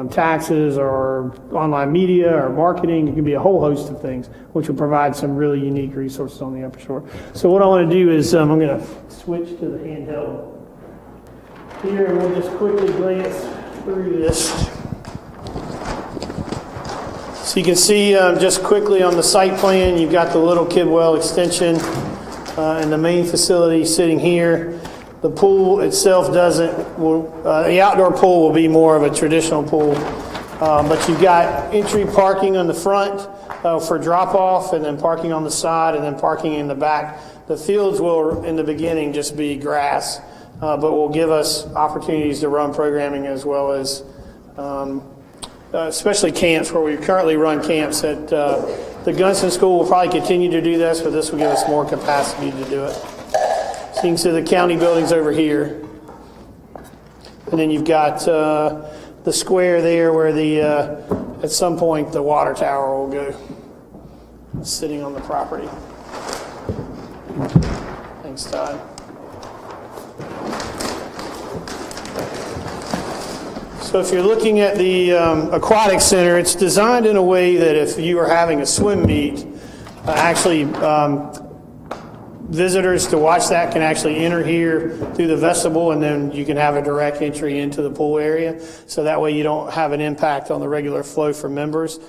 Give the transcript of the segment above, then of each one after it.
taxes or online media or marketing. It can be a whole host of things, which will provide some really unique resources on the Upper Shore. So what I want to do is I'm going to switch to the handheld here, and we'll just quickly glance through this. So you can see just quickly on the site plan, you've got the Little Kidwell extension and the main facility sitting here. The pool itself the outdoor pool will be more of a traditional pool, but you've got entry parking on the front for drop-off, and then parking on the side, and then parking in the back. The fields will, in the beginning, just be grass, but will give us opportunities to run programming as well as especially camps, where we currently run camps at the Gunston School. Will probably continue to do this, but this will give us more capacity to do it. So you can see the county buildings over here. And then you've got the square there where at some point the water tower will go, sitting on the property. Thanks, Todd. So if you're looking at the aquatic center, it's designed in a way that if you are having a swim meet, visitors to watch that can actually enter here through the vestibule, and then you can have a direct entry into the pool area. So that way you don't have an impact on the regular flow for members.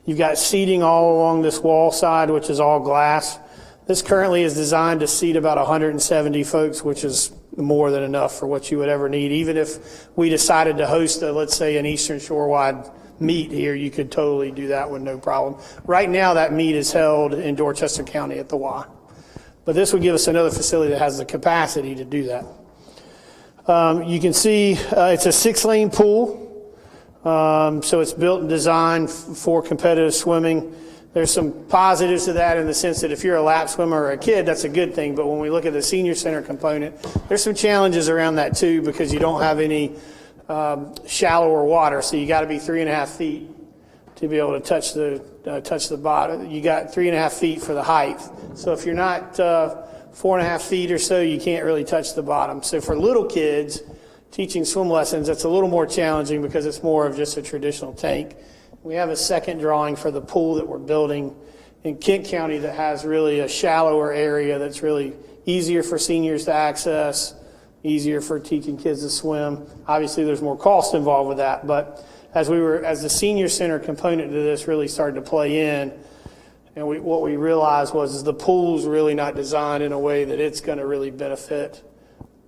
You've got seating all along this wall side, which is all glass. This currently is designed to seat about 170 folks, which is more than enough for what you would ever need. Even if we decided to host, let's say, an Eastern Shore-wide meet here, you could totally do that with no problem. Right now, that meet is held in Dorchester County at the Y. But this would give us another facility that has the capacity to do that. You can see it's a 6-lane pool. So it's built and designed for competitive swimming. There's some positives to that in the sense that if you're a lap swimmer or a kid, that's a good thing. But when we look at the senior center component, there's some challenges around that too, because you don't have any shallower water. So you got to be 3.5 feet to be able to touch the bottom. You got 3.5 feet for the height. So if you're not 4.5 feet or so, you can't really touch the bottom. So for little kids teaching swim lessons, that's a little more challenging because it's more of just a traditional tank. We have a second drawing for the pool that we're building in Kent County that has really a shallower area that's really easier for seniors to access, easier for teaching kids to swim. Obviously, there's more cost involved with that, but as the senior center component to this really started to play in, and what we realized was the pool's really not designed in a way that it's going to really benefit,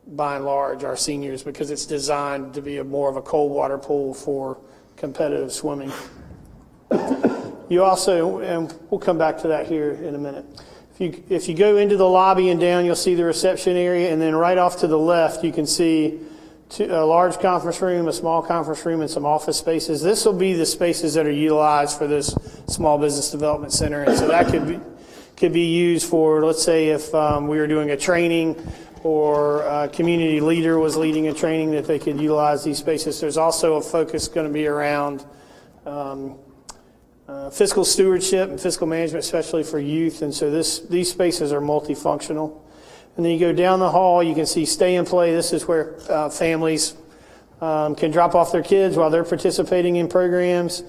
by and large, our seniors, because it's designed to be more of a cold water pool for competitive swimming. You also, and we'll come back to that here in a minute. If you go into the lobby and down, you'll see the reception area, and then right off to the left, you can see a large conference room, a small conference room, and some office spaces. This will be the spaces that are utilized for this small business development center, and so that could be used for, let's say, if we were doing a training or a community leader was leading a training, that they could utilize these spaces. There's also a focus going to be around fiscal stewardship and fiscal management, especially for youth, and so these spaces are multifunctional. And then you go down the hall, you can see Stay and Play. This is where families can drop off their kids while they're participating in programs.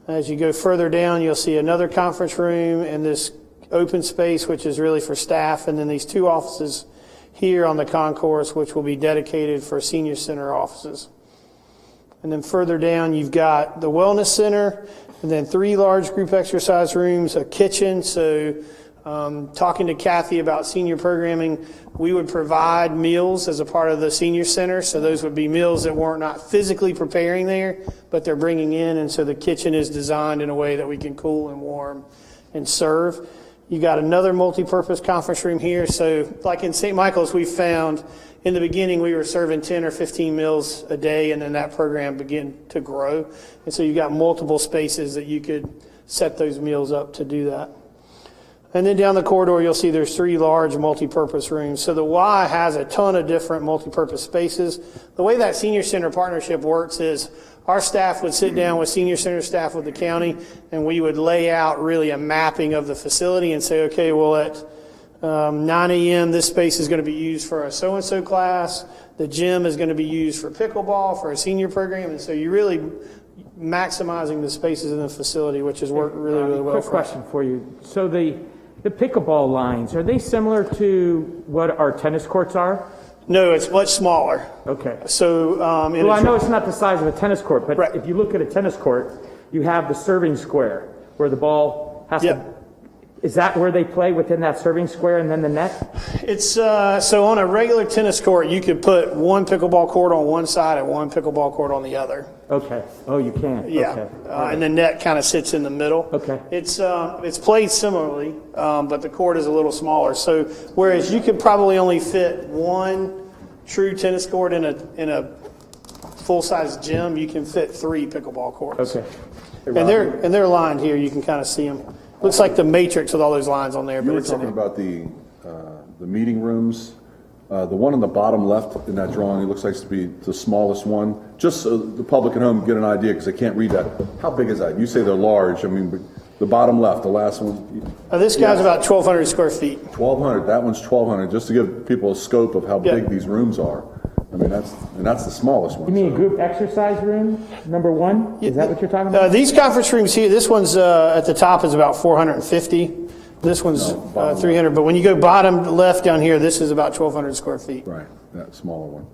As you go further down, you'll see another conference room and this open space, which is really for staff, and then these two offices here on the concourse, which will be dedicated for senior center offices. And then further down, you've got the wellness center, and then 3 large group exercise rooms, a kitchen. So talking to Kathy about senior programming, we would provide meals as a part of the senior center. So those would be meals that we're not physically preparing there, but they're bringing in. And so the kitchen is designed in a way that we can cool and warm and serve. You got another multi-purpose conference room here. So like in St. Michael's, we found in the beginning we were serving 10 or 15 meals a day, and then that program began to grow. And so you got multiple spaces that you could set those meals up to do that. And then down the corridor, you'll see there's 3 large multi-purpose rooms. So the Y has a ton of different multi-purpose spaces. The way that senior center partnership works is our staff would sit down with senior center staff with the county, and we would lay out really a mapping of the facility and say, okay, well, at 9 a.m., this space is going to be used for a so-and-so class. The gym is going to be used for pickleball, for a senior program. And so you really maximizing the spaces in the facility, which has worked really, really well Quick for us. question for you. So the pickleball lines, are they similar to what our tennis courts are? No, it's much smaller. Okay. So, Well, I know it's not the size of a tennis court, but Right. if you look at a tennis court, you have the serving square where the ball has Yep. to. Is that where they play, within that serving square and then the net? It's so on a regular tennis court, you could put one pickleball court on one side and one pickleball court on the other. Okay. Oh, you can. Yeah, Okay. and the net kind of sits in the middle. Okay. It's played similarly, but the court is a little smaller. So whereas you could probably only fit one true tennis court in a full size gym, you can fit 3 pickleball courts. Okay. And they're lined here. You can kind of see them. Looks like the matrix with all those lines on there. You But were it's in talking there. about the meeting rooms. The one on the bottom left in that drawing, it looks like to be the smallest one. Just so the public at home get an idea, because they can't read that. How big is that? You say they're large. I mean, but the bottom left, the last one. This guy's about 1,200 square feet. 1,200. That one's 1,200. Just to give people a scope of how Yeah. big these rooms are. I mean, that's the smallest one. You mean a so. group exercise room, number 1? Is that what you're talking about? These conference rooms here, this one's at the top is about 450. This one's bottom 300. But when you go bottom left down here, this is about 1,200 square feet. Right, that smaller one.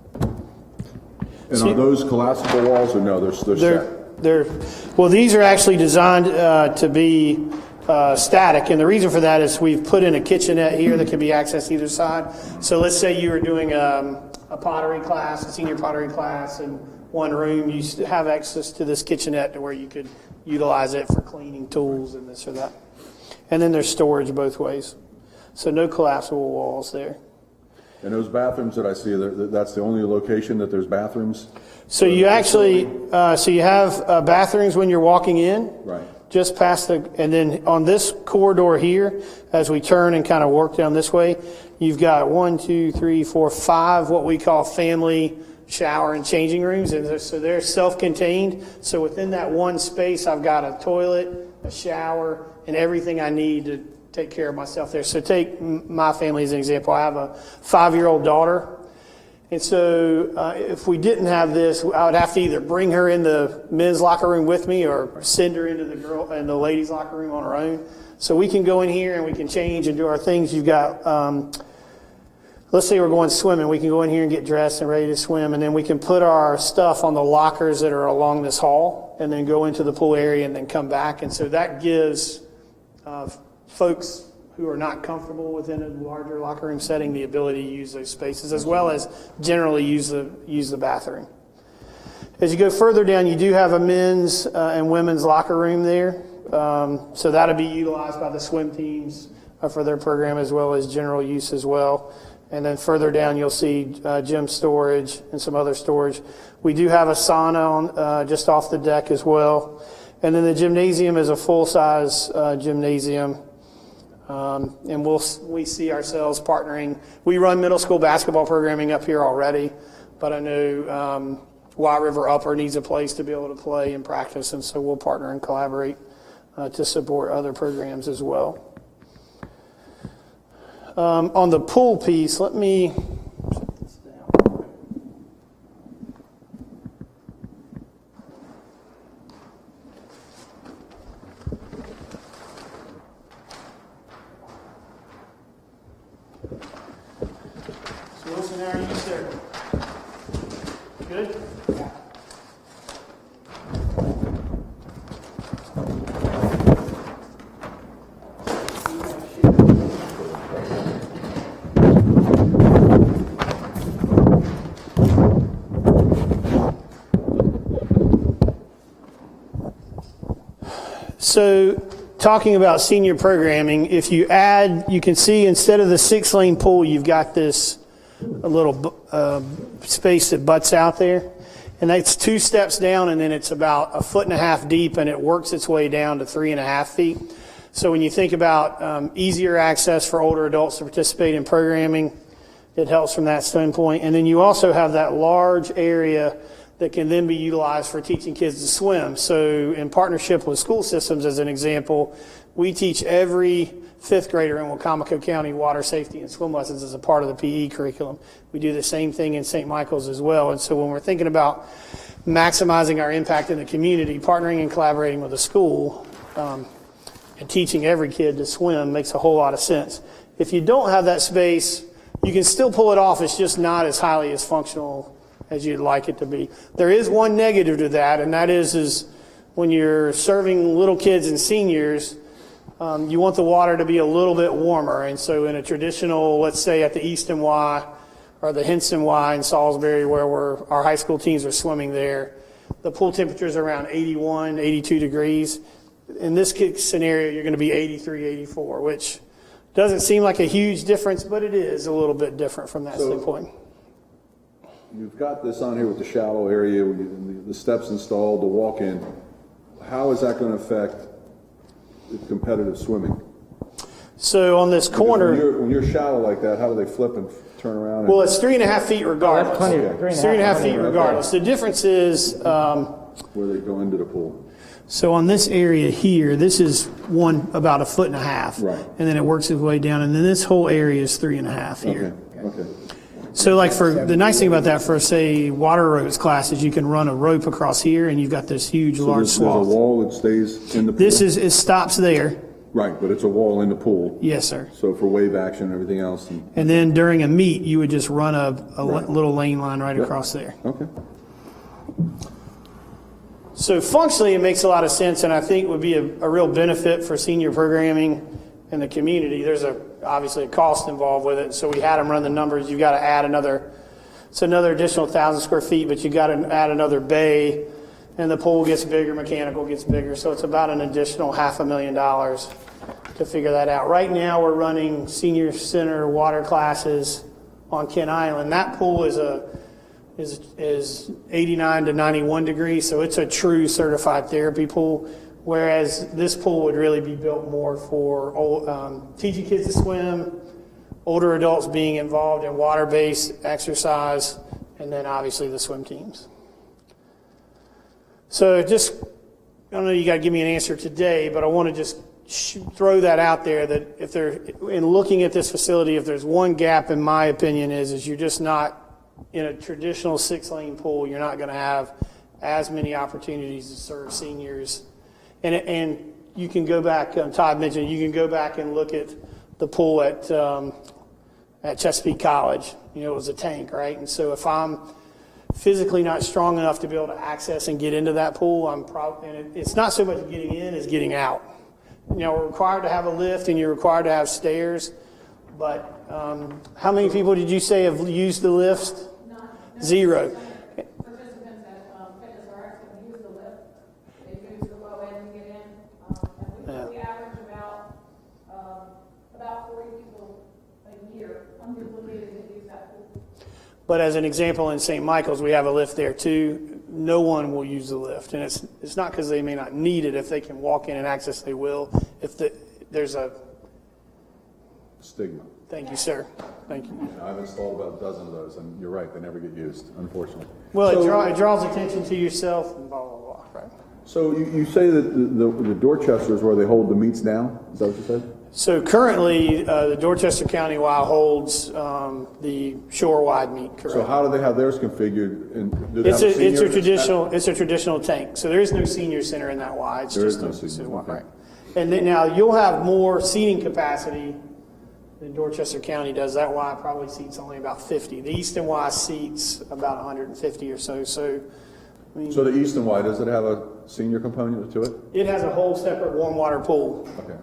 And are those collapsible walls or no? They're set. Well, these are actually designed to be static, and the reason for that is we've put in a kitchenette here that can be accessed either side. So let's say you were doing a pottery class, a senior pottery class in one room, you have access to this kitchenette to where you could utilize it for cleaning tools and this or that. And then there's storage both ways. So no collapsible walls there. And those bathrooms that I see, that's the only location that there's bathrooms? So you actually, so you have bathrooms when you're walking in. Right. Just past and then on this corridor here, as we turn and kind of work down this way, you've got 1, 2, 3, 4, 5, what we call family shower and changing rooms. And so they're self-contained. So within that one space, I've got a toilet, a shower, and everything I need to take care of myself there. So take my family as an example. I have a 5-year-old daughter. And so if we didn't have this, I would have to either bring her in the men's locker room with me or send her into the ladies' locker room on her own. So we can go in here and we can change and do our things. You've got, let's say we're going swimming. We can go in here and get dressed and ready to swim. And then we can put our stuff on the lockers that are along this hall and then go into the pool area and then come back. And so that gives folks who are not comfortable within a larger locker room setting the ability to use those spaces, as well as generally use the bathroom. As you go further down, you do have a men's and women's locker room there. So that'll be utilized by the swim teams for their program, as well as general use as well. And then further down, you'll see gym storage and some other storage. We do have a sauna on, just off the deck as well. And then the gymnasium is a full-size gymnasium. And we see ourselves partnering. We run middle school basketball programming up here already, but I know Wye River Upper needs a place to be able to play and practice, and so we'll partner and collaborate to support other programs as well. On the pool piece, let me set this down. So Wilson, how are you, sir? Good? Yeah. So talking about senior programming, if you add, you can see instead of the 6-lane pool, you've got this a little space that butts out there. And that's 2 steps down, and then it's about 1.5 feet deep, and it works its way down to 3.5 feet. So when you think about easier access for older adults to participate in programming, it helps from that standpoint. And then you also have that large area that can then be utilized for teaching kids to swim. So in partnership with school systems, as an example, we teach every fifth grader in Wacomico County water safety and swim lessons as a part of the PE curriculum. We do the same thing in St. Michael's as well. And so when we're thinking about maximizing our impact in the community, partnering and collaborating with the school and teaching every kid to swim makes a whole lot of sense. If you don't have that space, you can still pull it off. It's just not as highly as functional as you'd like it to be. There is one negative to that, and that is when you're serving little kids and seniors, you want the water to be a little bit warmer. And so in a traditional, let's say at the Easton Y or the Henson Y in Salisbury, where our high school teams are swimming there, the pool temperature is around 81, 82 degrees. In this scenario, you're going to be 83, 84, which doesn't seem like a huge difference, but it is a little bit different from that standpoint. You've got this on here with the shallow area, the steps installed, the walk-in. How is that going to affect competitive swimming? So on this corner, when you're shallow like that, how do they flip and turn around? well, it's 3.5 feet regardless. That's plenty. It's 3.5 feet regardless. The difference is, Where they go into the pool. so on this area here, this is about 1.5 feet. Right. And then it works its way down. And then this whole area is 3.5 here. Okay. So like the nice thing about that for, say, water ropes classes, you can run a rope across here and you've got this huge, large There's a swath. wall that stays in the pool? It stops there. Right, but it's a wall in the pool. Yes, sir. So for wave action and everything else. And then during a meet, you would just run a little lane line right across there. Okay. So functionally, it makes a lot of sense, and I think would be a real benefit for senior programming in the community. There's obviously a cost involved with it, so we had them run the numbers. You've got to add another additional 1,000 square feet, but you got to add another bay, and the pool gets bigger, mechanical gets bigger, so it's about an additional $500,000 to figure that out. Right now, we're running senior center water classes on Kent Island. That pool is 89 to 91 degrees, so it's a true certified therapy pool, whereas this pool would really be built more for teaching kids to swim, older adults being involved in water-based exercise, and then obviously the swim teams. So I don't know, you got to give me an answer today, but I want to just throw that out there that in looking at this facility, if there's one gap, in my opinion, is you're just not, in a traditional 6-lane pool, you're not going to have as many opportunities to serve seniors. And you can go back, Todd mentioned, you can go back and look at the pool at Chesapeake College. It was a tank, right? And so if I'm physically not strong enough to be able to access and get into that pool, and it's not so much getting in as getting out. We're required to have a lift and you're required to have stairs, but how many people did you say have used the lift? None. 0. Participants at Fitness RX have used the lift. They use the low end to get in. And we average about 40 people a year unduplicated that use that pool. But as an example, in St. Michael's, we have a lift there too. No one will use the lift, and it's not because they may not need it. If they can walk in and access, they will. There's a Stigma. Thank you, sir. Thank you. I've installed about a dozen of those, and you're right, they never get used, unfortunately. Well, it draws attention to yourself and blah, blah, blah, right? So you say that the Dorchester is where they hold the meets now? Is that what you said? So currently, the Dorchester County Y holds the shore-wide meet, correct? So how do they have theirs configured? And do they It's have a senior- traditional tank. So there is no senior center in that Y. It's There just is no a senior, Y, okay. right? And then now you'll have more seating capacity than Dorchester County does. That Y probably seats only about 50. The Easton Y seats about 150 or so. So So the Easton Y, does it have a senior component to it? it has a whole separate warm water pool Okay.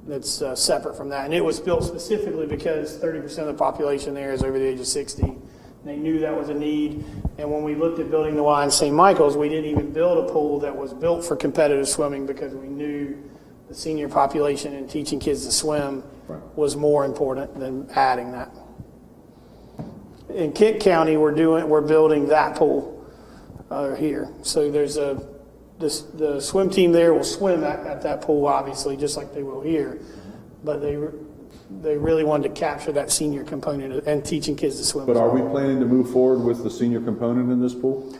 that's separate from that. And it was built specifically because 30% of the population there is over the age of 60. And they knew that was a need. And when we looked at building the Y in St. Michael's, we didn't even build a pool that was built for competitive swimming because we knew the senior population and teaching kids to swim was more important than adding that. In Kent County, we're building that pool here. So there's the swim team there will swim at that pool, obviously, just like they will here. But they really wanted to capture that senior component and teaching kids to swim. But are we planning to move forward with the senior component in this pool?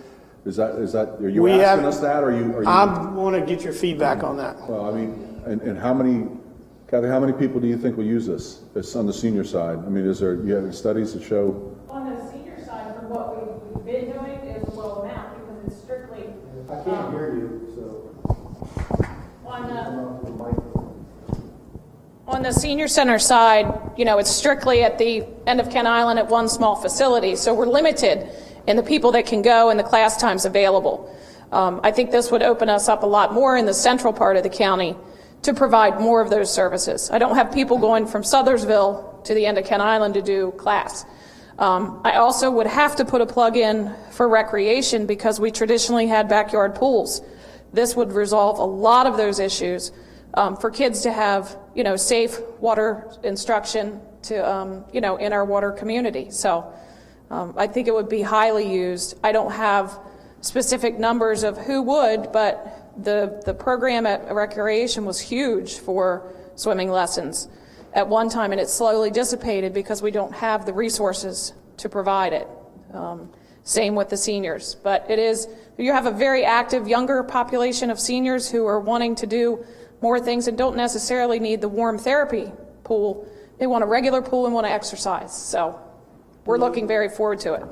Is that, are you We asking have- us that, or are you? I want to get your feedback on that. Well, I mean, and how many, Kathy, how many people do you think will use this? It's on the senior side. I mean, you have any studies that show? On the senior side, from what we've been doing, is a low amount, because it's strictly. I can't hear you, so. On the senior center side, it's strictly at the end of Kent Island at one small facility, so we're limited in the people that can go and the class times available. I think this would open us up a lot more in the central part of the county to provide more of those services. I don't have people going from Sothersville to the end of Kent Island to do class. I also would have to put a plug in for recreation because we traditionally had backyard pools. This would resolve a lot of those issues for kids to have, safe water instruction to, in our water community. So I think it would be highly used. I don't have specific numbers of who would, but the program at recreation was huge for swimming lessons at one time, and it slowly dissipated because we don't have the resources to provide it. Same with the seniors, but you have a very active younger population of seniors who are wanting to do more things and don't necessarily need the warm therapy pool. They want a regular pool and want to exercise. So we're looking very forward to it.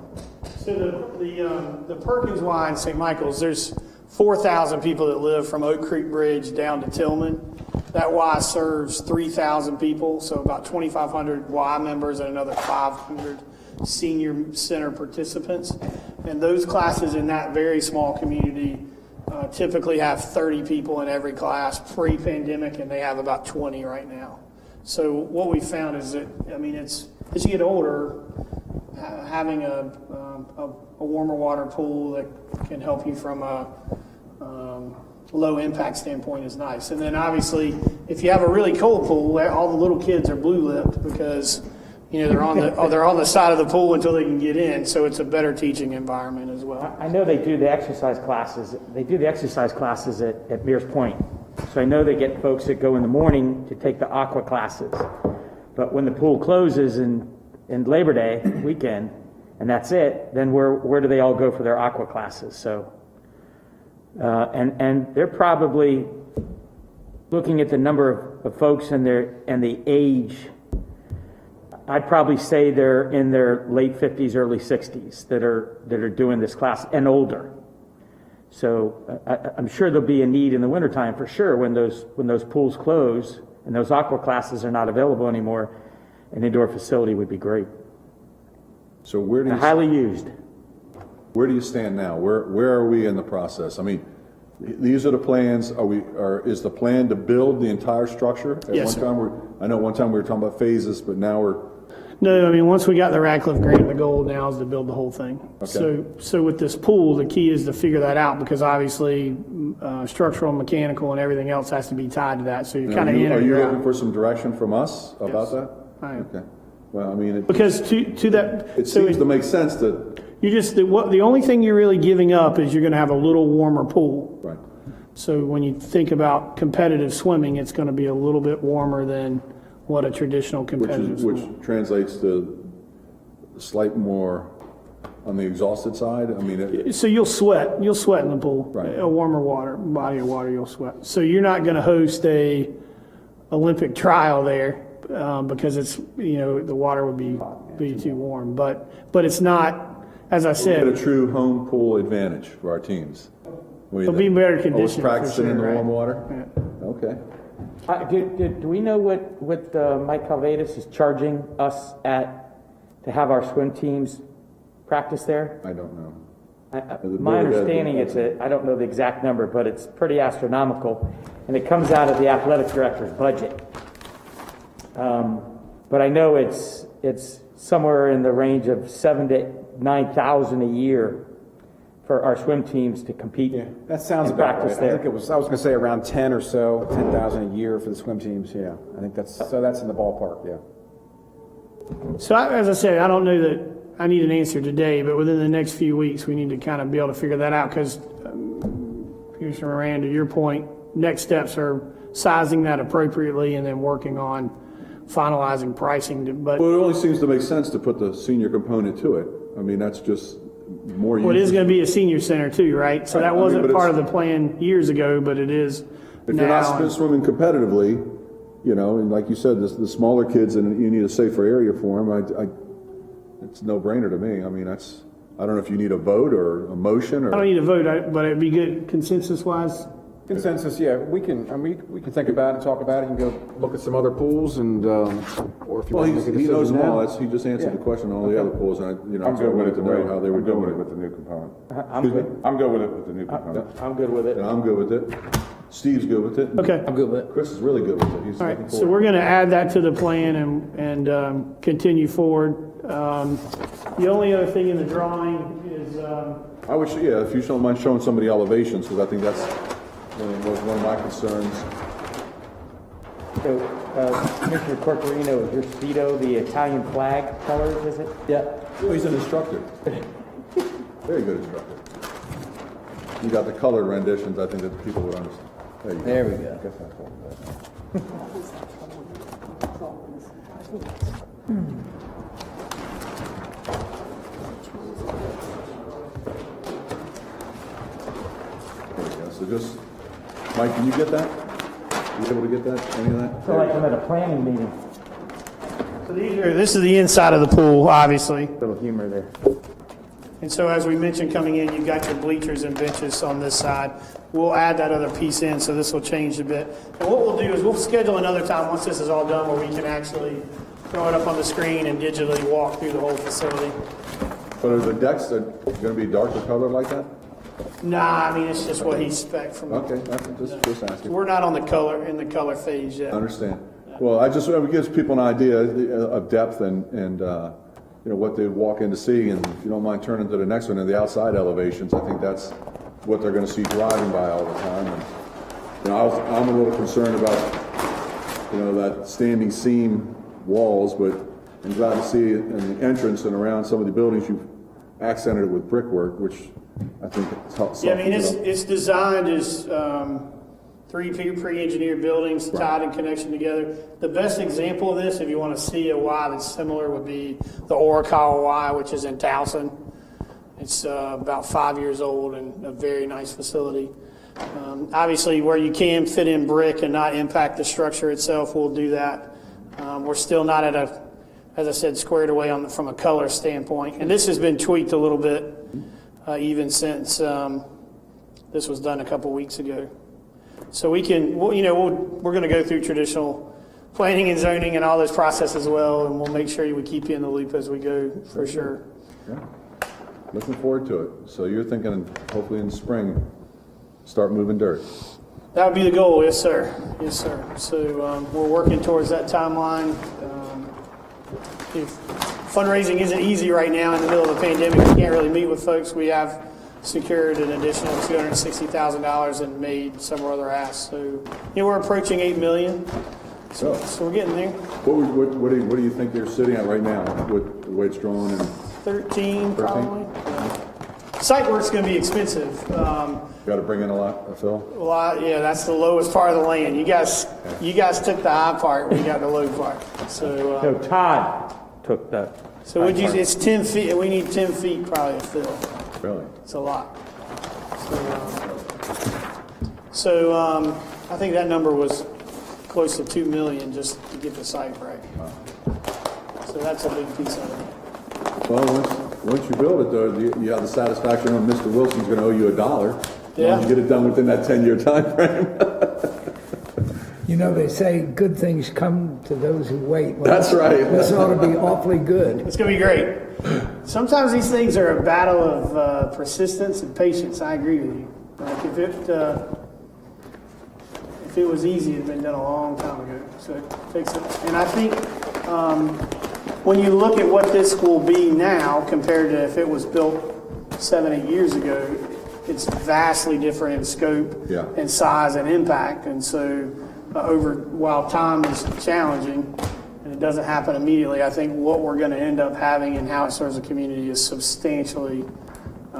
So the Perkins Y in St. Michael's, there's 4,000 people that live from Oak Creek Bridge down to Tillman. That Y serves 3,000 people, so about 2,500 Y members and another 500 senior center participants. And those classes in that very small community typically have 30 people in every class pre-pandemic, and they have about 20 right now. So what we found is that, as you get older, having a warmer water pool that can help you from a low impact standpoint is nice. And then obviously, if you have a really cold pool, all the little kids are blue-lipped because they're on the side of the pool until they can get in. So it's a better teaching environment as well. I know they do the exercise classes. They do the exercise classes at Mears Point. So I know they get folks that go in the morning to take the aqua classes. But when the pool closes in Labor Day weekend, and that's it, then where do they all go for their aqua classes? So, and they're probably looking at the number of folks and the age. I'd probably say they're in their late 50s, early 60s that are doing this class and older. So I'm sure there'll be a need in the wintertime for sure when those pools close and those aqua classes are not available anymore. An indoor facility would be great. So where do you Highly used. Where do you stand now? Where are we in the process? I mean, these are the plans. Is the plan to build the entire structure? Yes, sir. I know one time we were talking about phases, but now we're. No, once we got the Radcliffe grant, the goal now is to build the whole thing. Okay. So with this pool, the key is to figure that out because obviously structural, mechanical, and everything else has to be tied to that. So you're kind of in Are or you you're looking out. for some direction from us about Yes, that? I am. Okay. Well, I mean, Because to that, it seems to make sense that. you just the only thing you're really giving up is you're going to have a little warmer pool. Right. So when you think about competitive swimming, it's going to be a little bit warmer than what a traditional competitive Which swim. translates to slight more on the exhausted side. I mean, So you'll sweat in the pool. Right. A warmer body of water, you'll sweat. So you're not going to host a Olympic trial there because it's the water would be too warm. But it's not, as I get a said, true home pool advantage for our teams. it'll be better Always conditioned. practicing in the right? warm water. Yeah. Okay. Do we know what Mike Calvadas is charging us to have our swim teams practice there? I don't know. My understanding is that, I don't know the exact number, but it's pretty astronomical, and it comes out of the athletic director's budget. But I know it's somewhere in the range of $7,000 to $9,000 a year for our swim teams to compete. Yeah, that sounds and about practice right. there. I was going to say around 10 or so, 10,000 a year for the swim teams. Yeah, I think that's in the ballpark. Yeah. So as I said, I don't know that I need an answer today, but within the next few weeks, we need to kind of be able to figure that out because, Commissioner Moran, to your point, next steps are sizing that appropriately and then working on finalizing pricing. But Well, it only seems to make sense to put the senior component to it. I mean, that's just more Well, it is uses. going to be a senior center too, right? So Right, that I mean, wasn't but part of it's- the plan years ago, but it is If you're not now. swimming competitively, you know, and like you said, the smaller kids, and you need a safer area for them, it's a no-brainer to me. I mean, I don't know if you need a vote or a motion I don't or, need a vote, but it'd be good consensus-wise. Consensus, yeah, we can think about it and talk about it, and go look at some other pools, and, or if you well, want to make a he knows decision them all. now. He just answered the question on all the other pools, and I I'm good with wanted it to the know way, how they were I'm good with doing it it. with the new component. I'm good. I'm good with it with the new component. I'm good with it. And I'm good with it. Steve's good with it. Okay. I'm good with it. Chris is really good with it. He's All looking right, so forward. we're going to add that to the plan and continue forward. The only other thing in the drawing is, I wish, yeah, if you don't mind showing some of the elevations, because I think that's one of my concerns. So, Commissioner Corporino, is your Speedo the Italian flag colors, is it? Yeah. Oh, he's an instructor. Very good instructor. You got the colored renditions, I think that people would understand. There you go. There we go. I guess that's what it is. There we go. So just, Mike, can you get that? You able to get that? Any of that? I feel like I'm at a planning meeting. so this is the inside of the pool, obviously. Little humor there. And so as we mentioned coming in, you've got your bleachers and benches on this side. We'll add that other piece in, so this will change a bit. And what we'll do is we'll schedule another time, once this is all done, where we can actually throw it up on the screen and digitally walk through the whole facility. But are the decks going to be darker color like that? Nah, I mean, it's just what he spec from. Okay, just asking. We're not on the color phase yet. I understand. Well, it gives people an idea of depth and you know, what they walk in to see, and if you don't mind turning to the next one, in the outside elevations, I think that's what they're gonna see driving by all the time. And, you know, I'm a little concerned about, you know, that standing seam walls, but I'm glad to see it in the entrance and around some of the buildings you've accented it with brickwork, which I think helps. Yeah, I mean, it's designed as three pre-engineered buildings tied in connection together. The best example of this, if you want to see a Y that's similar, would be the Orikawa Y, which is in Towson. It's about 5 years old and a very nice facility. Obviously, where you can fit in brick and not impact the structure itself, we'll do that. We're still not at as I said, squared away from a color standpoint. And this has been tweaked a little bit even since this was done a couple weeks ago. So we're going to go through traditional planning and zoning and all those processes as well, and we'll make sure we keep you in the loop as we go, for sure. Yeah. Looking forward to it. So you're thinking, hopefully in spring, start moving dirt. That would be the goal, yes, sir. Yes, sir. So we're working towards that timeline. If fundraising isn't easy right now in the middle of the pandemic, we can't really meet with folks. We have secured an additional $260,000 and made several other asks. So, we're approaching $8 million. So we're getting there. What do you think you're sitting at right now with the way it's drawn and 13, probably. Site work's going to be expensive. got to bring in a lot, Phil? Yeah, that's the lowest part of the land. You guys took the high part, we got the low part. So Todd took the. So it's 10 feet, we need 10 feet probably to fill. Really? It's a lot. So I think that number was close to 2 million just to get the site right. So that's a big piece of it. Well, once you build it, though, you have the satisfaction of Mr. Wilson's going to owe you $1. As long Yeah. as you get it done within that 10-year time frame. You know, they say good things come to those who wait. Well, That's right. This ought to be awfully good. It's going to be great. Sometimes these things are a battle of persistence and patience. I agree with you. Like if it was easy, it'd been done a long time ago. So it takes it. And I think when you look at what this will be now compared to if it was built 7-8 years ago, it's vastly different in scope and size and impact. And so while time is challenging and it doesn't happen immediately, I think what we're going to end up having and how it serves the community is substantially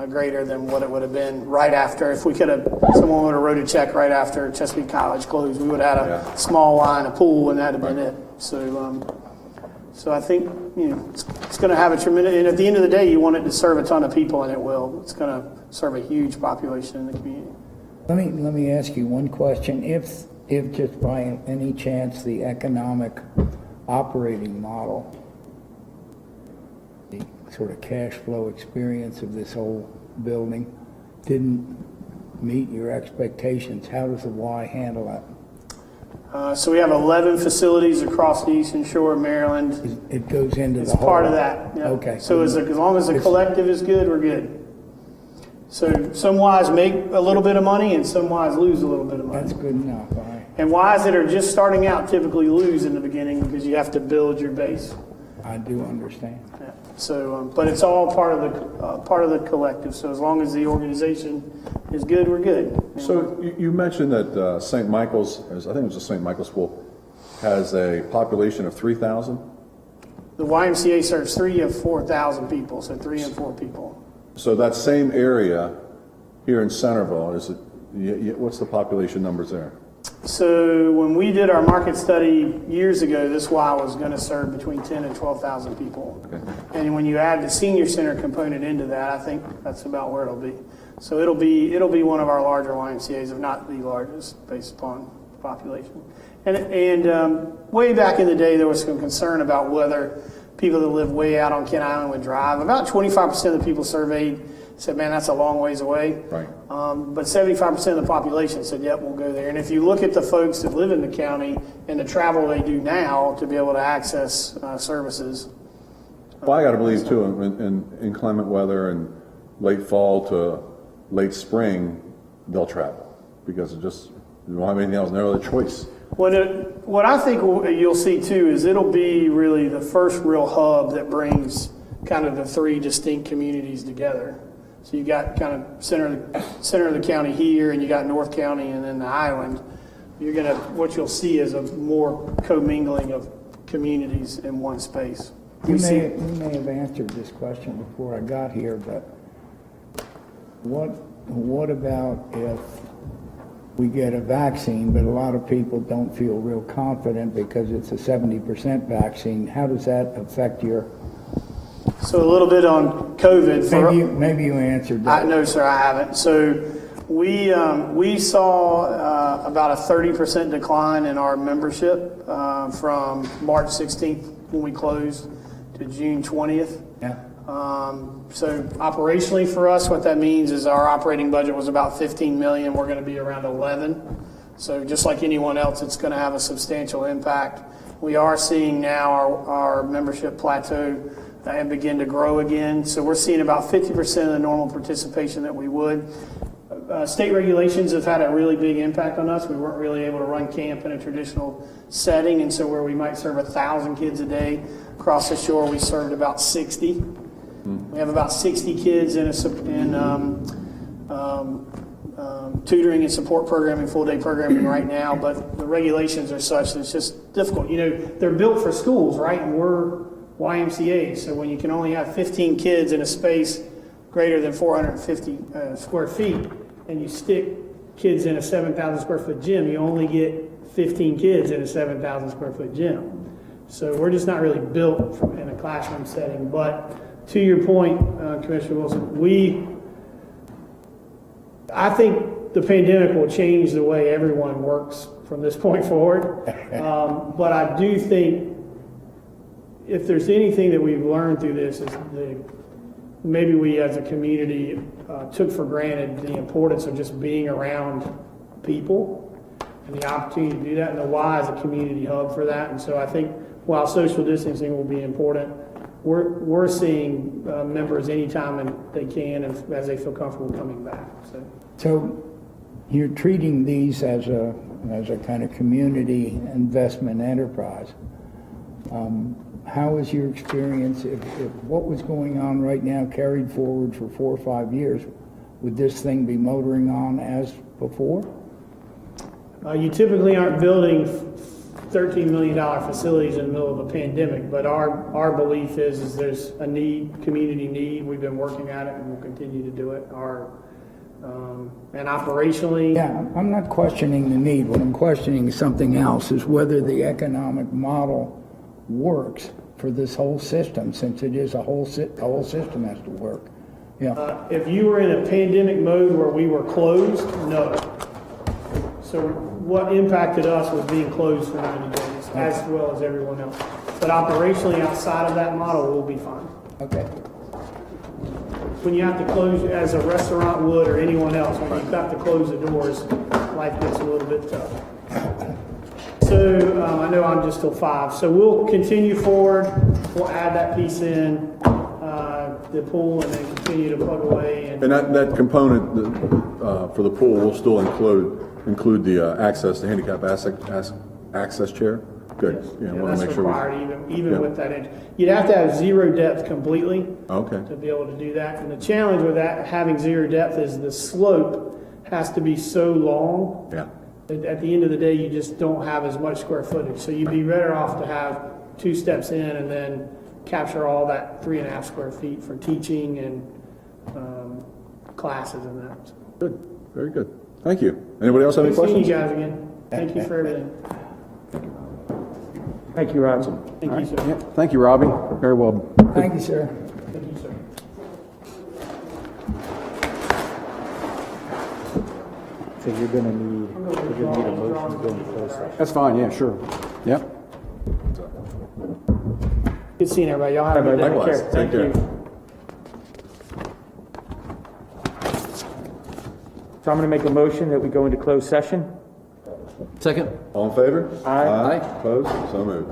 greater than what it would have been right after. If someone would have wrote a check right after Chesapeake College closed, we would have had a small line, a pool, and that'd have been it. So So I think, it's going to have a tremendous, and at the end of the day, you want it to serve a ton of people, and it will. It's going to serve a huge population in the community. Let me ask you one question. If just by any chance the economic operating model, the sort of cash flow experience of this whole building didn't meet your expectations, how does the Y handle that? So we have 11 facilities across the Eastern Shore of Maryland. It goes into It's the whole... part of that. Yeah. Okay. So as long as the collective is good, we're good. So some Ys make a little bit of money and some Ys lose a little bit of money. That's good enough, all right. And Ys that are just starting out typically lose in the beginning because you have to build your base. I do understand. Yeah. So, but it's all part of the collective. So as long as the organization is good, we're good. So you mentioned that St. Michael's, I think it was the St. Michael's School, has a population of 3,000? The YMCA serves 3 of 4,000 people, so 3 and 4 people. So that same area here in Centerville, what's the population numbers there? So when we did our market study years ago, this Y was going to serve between 10 and 12,000 people. Okay. And when you add the senior center component into that, I think that's about where it'll be. So it'll be one of our larger YMCAs, if not the largest, based upon population. And way back in the day, there was some concern about whether people that live way out on Kent Island would drive. About 25% of the people surveyed said, man, that's a long ways away. Right. But 75% of the population said, yep, we'll go there. And if you look at the folks that live in the county and the travel they do now to be able to access services. Well, I got to believe, too, in inclement weather and late fall to late spring, they'll travel because it just, you don't have anything else, no other choice. What I think you'll see, too, is it'll be really the first real hub that brings kind of the 3 distinct communities together. So you got kind of center of the county here, and you got North County, and then the island. What you'll see is a more commingling of communities in one space. You may have answered this question before I got here, but what about if we get a vaccine, but a lot of people don't feel real confident because it's a 70% vaccine? How does that affect your... So a little bit on COVID. Maybe you answered that. No, sir, I haven't. So we saw about a 30% decline in our membership from March 16th when we closed to June 20th. Yeah. So operationally for us, what that means is our operating budget was about 15 million. We're going to be around 11. So just like anyone else, it's going to have a substantial impact. We are seeing now our membership plateau and begin to grow again. So we're seeing about 50% of the normal participation that we would. State regulations have had a really big impact on us. We weren't really able to run camp in a traditional setting, and so where we might serve 1,000 kids a day across the shore, we served about 60. We have about 60 kids in tutoring and support programming, full-day programming right now, but the regulations are such that it's just difficult. They're built for schools, right? And we're YMCA, so when you can only have 15 kids in a space greater than 450 square feet, and you stick kids in a 7,000 square foot gym, you only get 15 kids in a 7,000 square foot gym. So we're just not really built in a classroom setting. But to your point, Commissioner Wilson, I think the pandemic will change the way everyone works from this point forward. But I do think if there's anything that we've learned through this is maybe we as a community took for granted the importance of just being around people and the opportunity to do that, and the Y is a community hub for that. And so I think while social distancing will be important, we're seeing members anytime they can and as they feel comfortable coming back. So you're treating these as a kind of community investment enterprise. How is your experience if what was going on right now carried forward for 4 or 5 years? Would this thing be motoring on as before? You typically aren't building $13 million facilities in the middle of a pandemic, but our belief is there's a need, community need. We've been working at it and we'll continue to do it. And operationally... Yeah, I'm not questioning the need. What I'm questioning is something else, is whether the economic model works for this whole system, since it is the whole system has to work. Yeah, If you were in a pandemic mode where we were closed, no. So what impacted us was being closed for 90 days, as well as everyone else. But operationally, outside of that model, we'll be fine. okay. When you have to close, as a restaurant would or anyone else, when you have to close the doors, life gets a little bit tough. So I know I'm just till 5, so we'll continue forward. We'll add that piece in, the pool, and then continue to plug away. And that component for the pool will still include the access, the handicap access chair? Good. Yeah, Yeah, want to that's make sure required, even Yeah. with that. You'd have to have zero depth completely Okay. to be able to do that. And the challenge with that, having zero depth, is the slope has to be so long. Yeah. At the end of the day, you just don't have as much square footage. So you'd be better off to have 2 steps in and then capture all that 3.5 square feet for teaching and classes and that. Good. Very good. Thank you. Anybody else have any Good seeing questions? you guys again. Thank you for everything. Thank you, Rob. Thank you, sir. Yeah, thank you, Robbie. Very well. Thank you, sir. Thank you, sir. So you're gonna need a motion to go into closed session. That's fine, yeah, sure. Yep. Good seeing everybody. Y'all have a good day. Likewise. Take Take care. care. So I'm gonna make a motion that we go into closed session. Second. All in favor? Aye. Opposed? So moved.